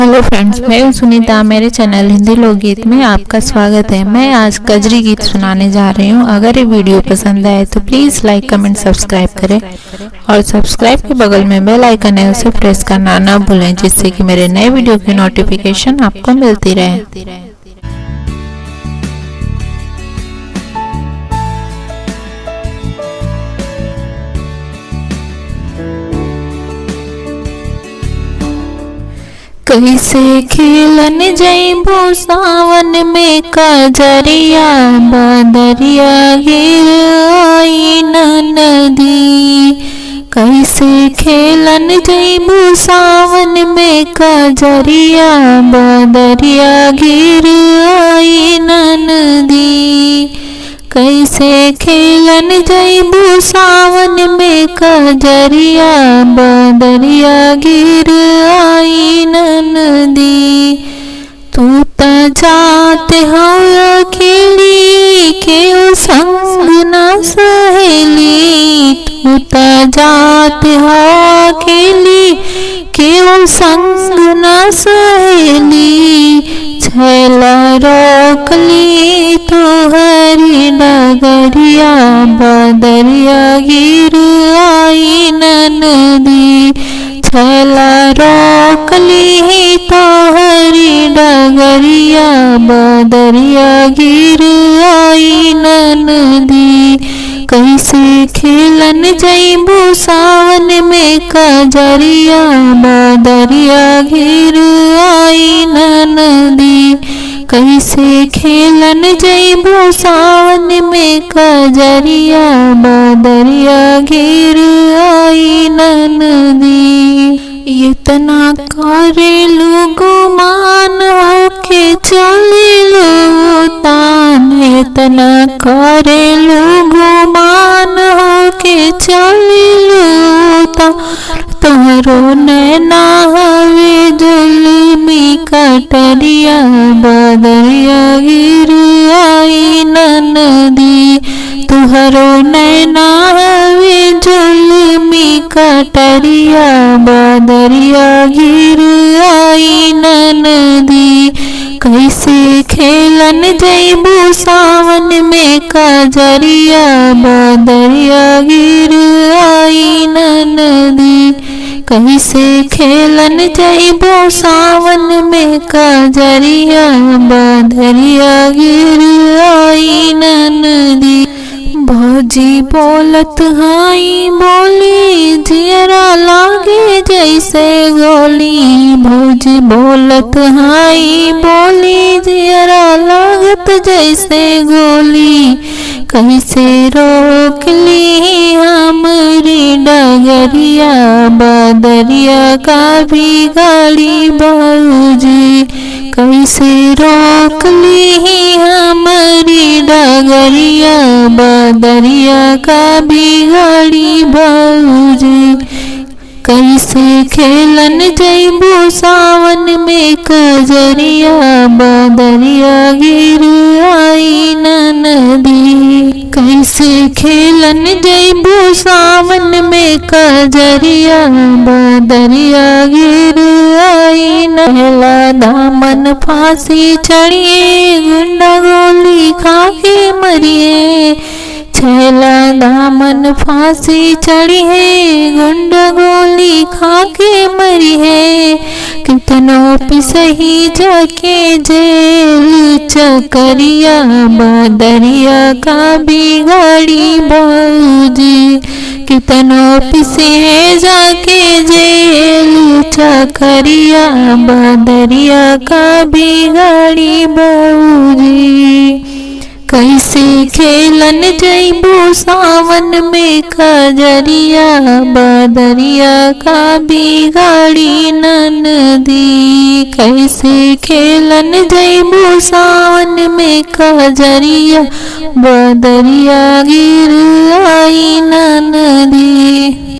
Hello friends, मैं हूं सुनीता। मेरे चैनल हिंदी लोकगीत में आपका स्वागत है। मैं आज कजरी गीत सुनाने जा रही हूं। अगर ये वीडियो पसंद आए तो प्लीज़ लाइक कमेंट सब्सक्राइब करें और सब्सक्राइब के बगल में बेल आइकन है, उसे प्रेस करना ना भूलें, जिससे कि मेरे नए वीडियो की नोटिफिकेशन आपको मिलती रहे। कैसे खेलन जइबो सावन में कजरिया, बदरिया गिर आई नदी। कैसे खेलन जइबो सावन में कजरिया, बदरिया गिर आई नदी। कैसे खेलन जइबो सावन में कजरिया, बदरिया गिर आई नदी। तू त जात हो अकेली, केहू संग न सहेली। तू त जात हो अकेली, केहू संग न सहेली। छैला रोकली तुहरी डगरिया, बदरिया गिर आई नदी। छैला रोकली तुहरी डगरिया, बदरिया गिर आई नदी। कैसे खेलन जइबो सावन में कजरिया, बदरिया गिर आई नदी। कैसे खेलन जइबो सावन में कजरिया, बदरिया गिर आई नदी। इतना करेलू गुमान होके चलिलू तान। इतना करेलू गुमान होके चलिलू तान। तोहरो नैना हवे जुल्मी कटरिया, बदरिया गिर आई नदी। तुहरो नैना हवे जुल्मी कटरिया, बदरिया गिर आई नदी। कैसे खेलन जइबो सावन में कजरिया, बदरिया गिर आई नदी। कैसे खेलन जइबो सावन में कजरिया, बदरिया गिर आई नदी। भौजी बोलत हाई बोली, जियरा लागे जैसे गोली। भौजी बोलत हाई बोली, जियरा लागत जैसे गोली। कैसे रोकली हमरी डगरिया, बदरिया का भी गाड़ी भौजी। कैसे रोकली हमारी डगरिया, बदरिया का भी गाड़ी भौजी। कैसे खेलन जइबो सावन में कजरिया, बदरिया गिर आई नदी। कैसे खेलन जइबो सावन में कजरिया, बदरिया गिर आई नहला। दामन फांसी चढ़िए, गुंडा गोली खाके मरिए। छैला दामन फांसी चढ़ी है, गुंडा गोली खाके मरी है। कितनो पिसही जाके जेल चकरिया, बदरिया का बिगाड़ी भौजी। कितनो पिसे जाके जेल चकरिया, बदरिया का बिगाड़ी भौजी। कैसे खेलन जइबो सावन में कजरिया, बदरिया का बिगाड़ी नदी। कैसे खेलन जइबो सावन में कजरिया, बदरिया गिर आई नदी।